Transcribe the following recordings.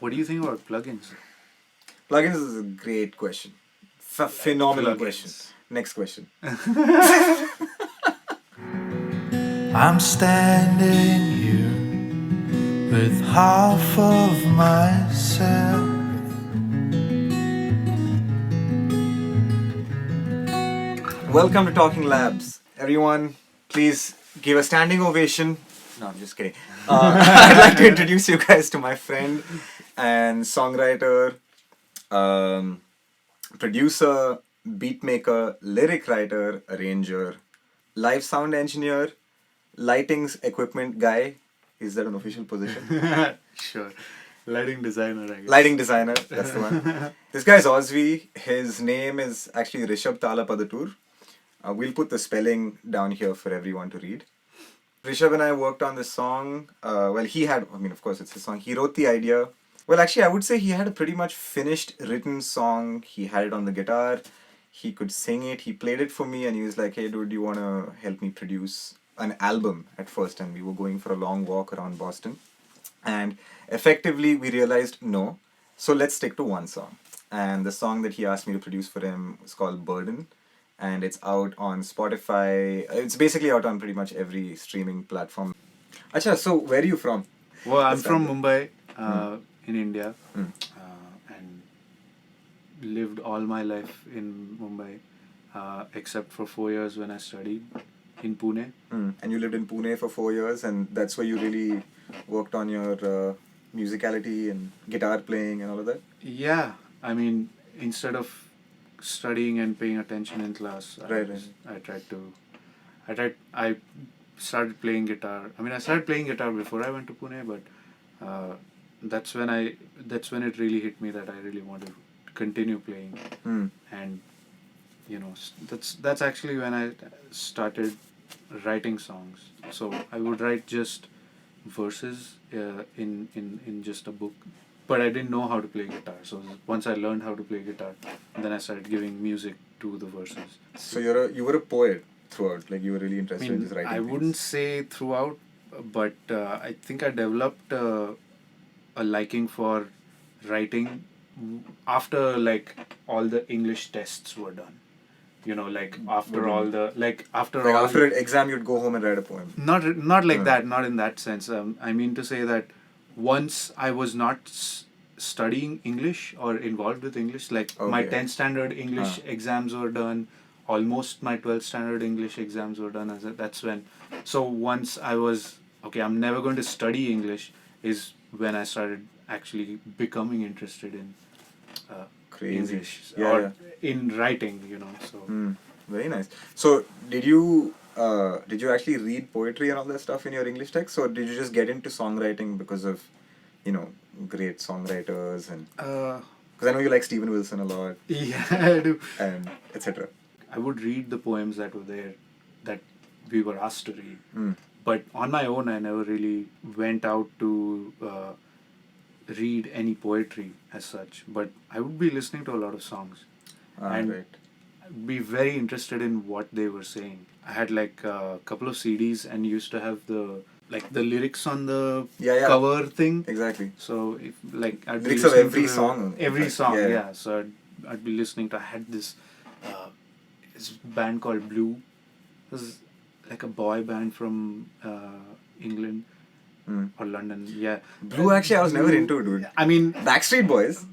What do you think about plugins? Plugins is a great question. Phenomenal question. Plugins. Next question. I'm standing here with half of myself. Welcome to TalkingLabz. Everyone, please give a standing ovation. No, I'm just kidding. I'd like to introduce you guys to my friend and songwriter, producer, beatmaker, lyric writer, arranger, live sound engineer, lightings equipment guy. Is that an official position? Sure. Lighting designer, I guess. Lighting designer, that's the one. This guy's Osvy. His name is actually Hrushabh Talapadatur. We'll put the spelling down here for everyone to read. Hrushabh and I worked on this song. Of course it's his song. He wrote the idea. Well, actually, I would say he had a pretty much finished written song. He had it on the guitar. He could sing it. He played it for me and he was like, hey, dude, do you want to help me produce an album at first? And we were going for a long walk around Boston. And effectively, we realized, no. So let's stick to one song. And the song that he asked me to produce for him was called Burden. And it's out on Spotify. It's basically out on pretty much every streaming platform. Acha, so where are you from? Well, I'm from Mumbai, in India, and lived all my life in Mumbai, except for 4 years when I studied in Pune. And you lived in Pune for 4 years, and that's where you really worked on your musicality and guitar playing and all of that? Yeah, I mean, instead of studying and paying attention in class, I started playing guitar. I mean, I started playing guitar before I went to Pune, but that's when it really hit me that I really wanted to continue playing. And that's actually when I started writing songs. So I would write just verses in just a book, but I didn't know how to play guitar. So once I learned how to play guitar, then I started giving music to the verses. So you were a poet throughout, like you were really interested in just writing I things. wouldn't say throughout, but I think I developed a liking for writing after like all the English tests were done. After After an exam, you'd go home and write a poem. Not like that, not in that sense. I mean to say that once I was not studying English or involved with English, like my 10th standard English exams were done, almost my 12th standard English exams were done. That's when. So once I was, okay, I'm never going to study English, is when I started actually becoming interested in English in writing, so. Very nice. So did you actually read poetry and all that stuff in your English text, or did you just get into songwriting because of great songwriters and because I know you like Stephen Wilson a lot. Yeah, I do. And etc. I would read the poems that were there that we were asked to read, but on my own I never really went out to read any poetry as such, but I would be listening to a lot of songs and be very interested in what they were saying. I had like a couple of CDs and used to have the lyrics on the cover thing. Exactly. So if I'd lyrics be of every song. Every song, yeah. So I'd be listening to. I had this band called Blue. It was like a boy band from England. Or London, yeah. Blue, actually, I was never into, dude. I mean, Backstreet Boys.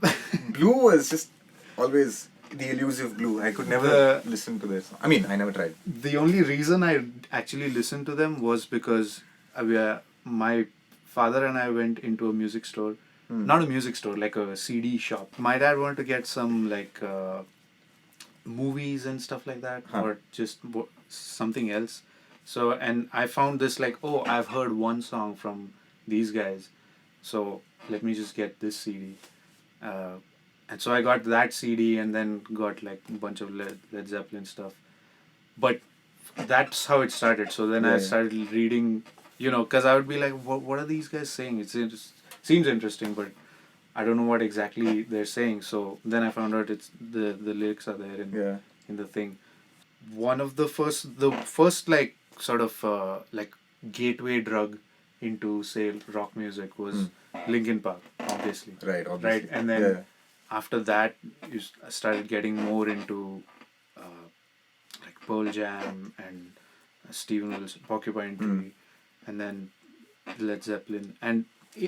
Blue was just always the elusive Blue. I could never listen to this. I mean, I never tried. The only reason I actually listened to them was because my father and I went into a music store. Not a music store, like a CD shop. My dad wanted to get some movies and stuff like that, or just something else. So, and I found this I've heard one song from these guys, so let me just get this CD. And so I got that CD and then got a bunch of Led Zeppelin stuff. But that's how it started. So then I started reading, because I would be like, what are these guys saying? It seems interesting, but I don't know what exactly they're saying. So then I found out it's the lyrics are there in the thing. One of the first sort of gateway drug into say rock music was Linkin Park, obviously. obviously. Right, obviously. Right, and then Yeah. after that, started getting more into like Pearl Jam and Steven Wilson, Porcupine Tree, and then Led Zeppelin. And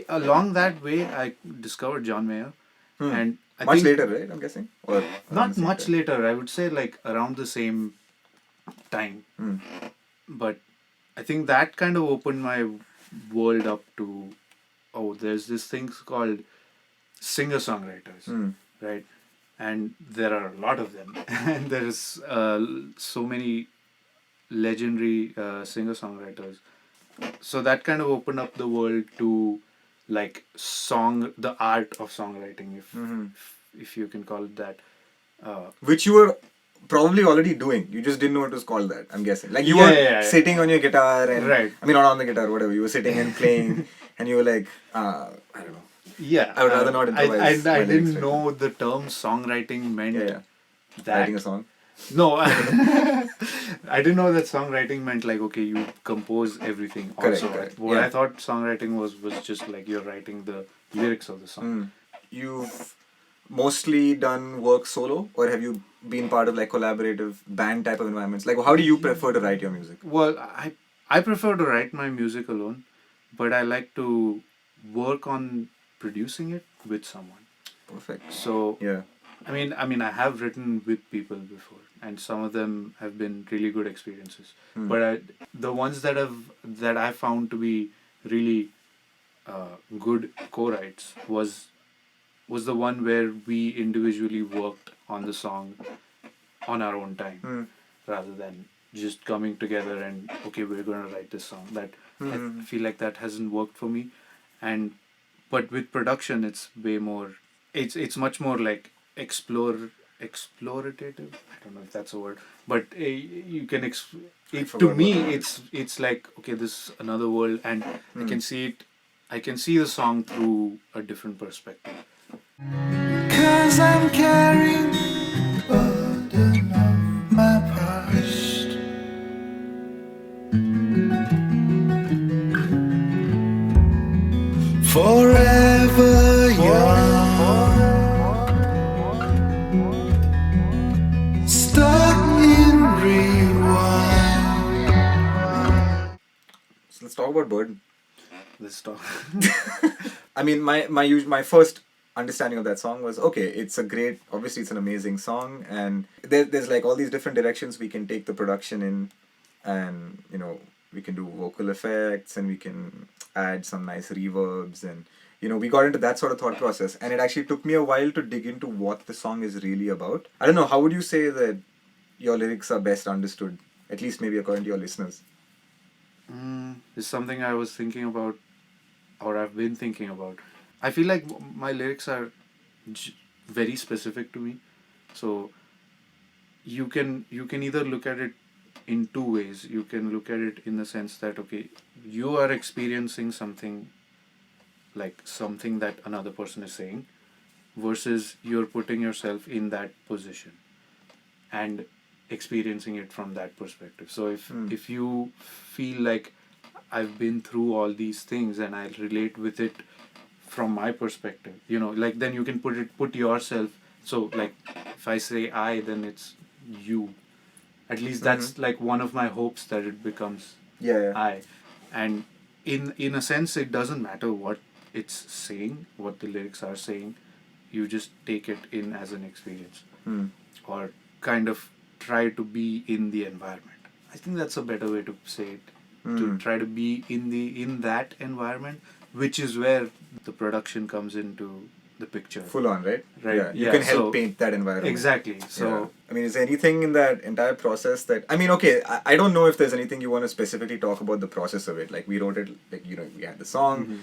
along that way, I discovered John Mayer. And I Much think later, right? I'm guessing? Or around the not same much time? later, I would say like around the same time. But I think that kind of opened my world up to, oh, there's this thing called singer-songwriters, right? And there are a lot of them. And there's so many legendary singer-songwriters. So that kind of opened up the world to like the art of songwriting, if you can call it that. Which you were probably already doing. You just didn't know it was called that, I'm guessing. Like you Yeah, were yeah, yeah. sitting on your guitar and Right. I mean not on the guitar, whatever. You were sitting and playing and you were like, I don't know. Yeah, I would rather not improvise I my lyrics didn't right know the term songwriting meant Yeah. that. Writing a song. No, I didn't know that songwriting meant like, okay, you compose everything. Correct, Also, correct. what Yeah. I thought songwriting was just like you're writing the lyrics of the song. You've mostly done work solo or have you been part of like collaborative band type of environments? Like how do you prefer to write your music? Well, I prefer to write my music alone, but I like to work on producing it with someone. Perfect. So Yeah. I mean, I have written with people before, and some of them have been really good experiences. But the ones that I found to be really good co-writes was the one where we individually worked on the song on our own time, rather than just coming together and okay, we're gonna write this song. That I feel like that hasn't worked for me, but with production, it's way more. It's much more like explorative. I don't know if that's a word, but you can to me it's like, okay, this is another world, and I can see it. I can see the song through a different perspective. 'Cause I'm carrying the burden of my past. Forever young, stuck in rewind. So let's talk about burden. This talk. I mean, my first understanding of that song was okay. It's a great, obviously, it's an amazing song, and there's like all these different directions we can take the production in, and we can do vocal effects and we can add some nice reverbs, and we got into that sort of thought process, and it actually took me a while to dig into what the song is really about. I don't know, how would you say that your lyrics are best understood, at least maybe according to your listeners? It's something I was thinking about, or I've been thinking about. I feel like my lyrics are very specific to me, so you can either look at it in two ways. You can look at it in the sense that, okay, you are experiencing something, like something that another person is saying, versus you're putting yourself in that position and experiencing it from that perspective. So if you feel like I've been through all these things and I relate with it from my perspective, like then you can put yourself. So like if I say I, then it's you. At least that's like one of my hopes, that it becomes Yeah. I. And in a sense, it doesn't matter what it's saying, what the lyrics are saying. You just take it in as an experience, or kind of try to be in the environment. I think that's a better way to say it. To try to be in that environment, which is where the production comes into the picture. Full on, right? Right. Yeah. You Yeah, can help so- paint that environment. Exactly. So Yeah. I mean, is there anything in that entire process that, I mean, okay, I don't know if there's anything you want to specifically talk about the process of it. Like we wrote it, like, we had the song,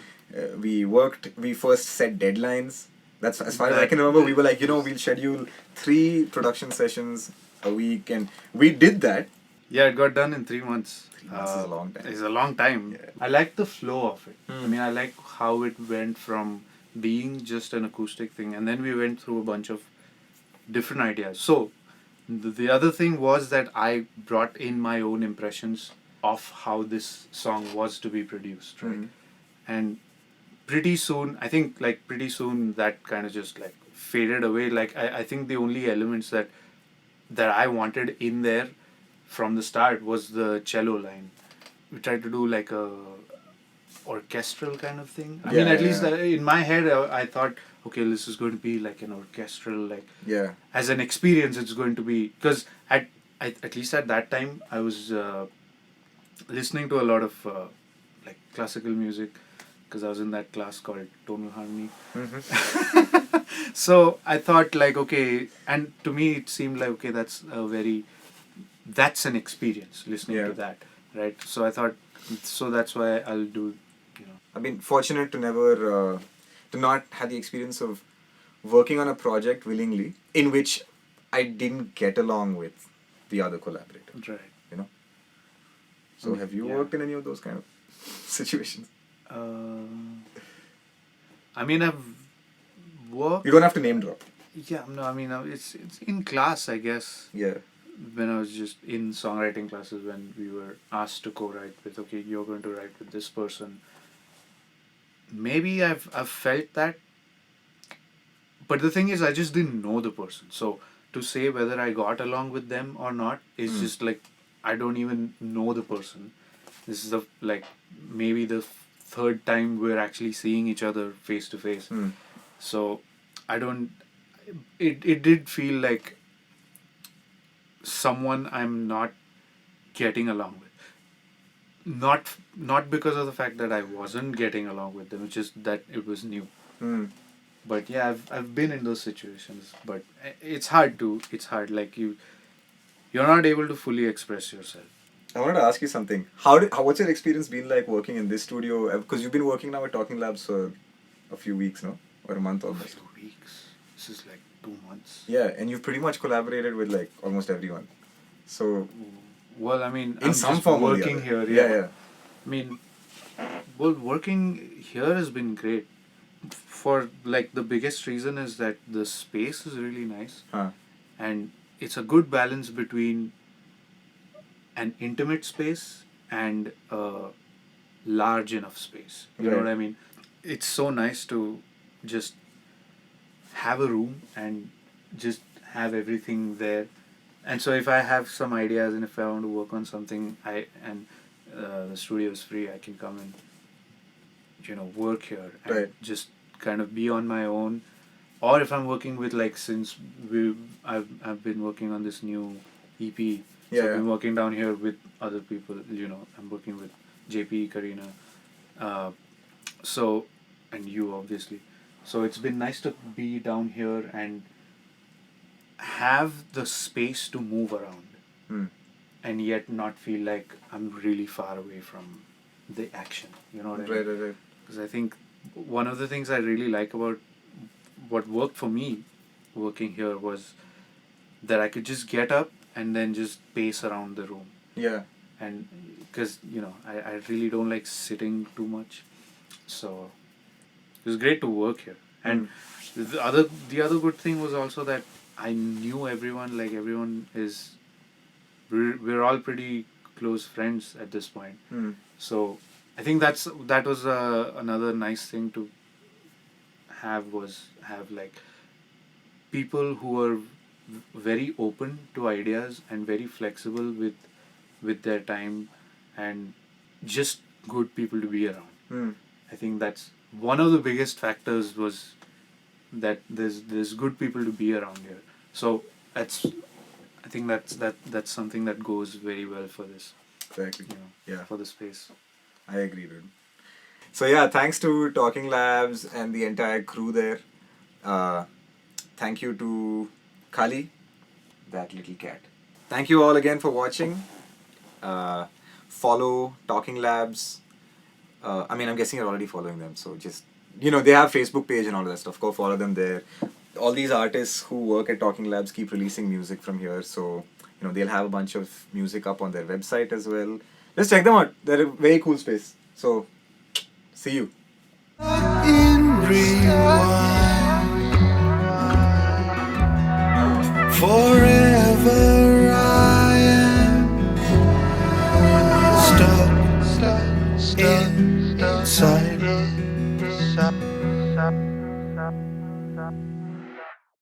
we first set deadlines. That's as far as I can remember, we were like, we'll schedule 3 production sessions a week, and we did that. yeah, it got done in 3 months. 3 months is a long time. It's a long time. Yeah. I like the flow of it. I mean, I like how it went from being just an acoustic thing, and then we went through a bunch of different ideas. So the other thing was that I brought in my own impressions of how this song was to be produced, right? And pretty soon, I think like pretty soon that kind of just like faded away. Like I think the only elements that I wanted in there from the start was the cello line. We tried to do like a orchestral kind of thing. I mean, at least in my head, I thought, okay, this is going to be like an orchestral, like as an experience, it's going to be, because at least at that time, I was listening to a lot of like classical music, because I was in that class called tonal harmony. So I thought like, okay, and to me it seemed like, okay, that's an experience listening to that, right? So I thought, so that's why I'll do, I've been fortunate to never, to not have the experience of working on a project willingly in which I didn't get along with the other collaborators. Right. You know? So have you worked in any of those kind of situations? I mean, I've worked. You don't have to name drop. Yeah, no, I mean, it's in class, I guess. Yeah. When I was just in songwriting classes, when we were asked to co-write with, okay, you're going to write with this person. Maybe I've felt that, but the thing is, I just didn't know the person. So to say whether I got along with them or not is just like, I don't even know the person. This is maybe the third time we're actually seeing each other face to face. So I don't. It did feel like someone I'm not getting along with. Not because of the fact that I wasn't getting along with them, it's just that it was new. But yeah, I've been in those situations, but it's hard. Like you're not able to fully express yourself. I wanted to ask you something. What's your experience been like working in this studio? Because you've been working now at TalkingLabz for a few weeks, no? Or a month almost. A few weeks. This is like 2 months. Yeah, and you've pretty much collaborated with like almost everyone. So. Well, I mean, in I'm some just form working or the other. here. Yeah. I mean, well, working here has been great. For like the biggest reason is that the space is really nice, and it's a good balance between an intimate space and a large enough space. You know what I mean? It's so nice to just have a room and just have everything there. And so if I have some ideas and if I want to work on something, the studio is free, I can come and work here and just kind of be on my own. Or if I'm working with, like, since I've been working on this new EP, so I've been working down here with other people. I'm working with JP, Karina, and you obviously. So it's been nice to be down here and have the space to move around, and yet not feel like I'm really far away from the action. You know what I mean? Right. Because I think one of the things I really like about what worked for me working here was that I could just get up and then just pace around the room. Yeah. And because, I really don't like sitting too much. So it was great to work here. And the other good thing was also that I knew everyone. Like, everyone is, we're all pretty close friends at this point. So I think that was another nice thing to have like people who are very open to ideas and very flexible with their time, and just good people to be around. I think that's one of the biggest factors, was that there's good people to be around here. So I think that's something that goes very well for this. Exactly. For the space. I agree, dude. So yeah, thanks to TalkingLabz and the entire crew there. Thank you to Kali, that little cat. Thank you all again for watching. Follow TalkingLabz. I'm guessing you're already following them, so just, they have Facebook page and all that stuff. Go follow them there. All these artists who work at TalkingLabz keep releasing music from here, so they'll have a bunch of music up on their website as well. Just check them out. They're a very cool space. So, see you. In rewind, forever I am stuck inside.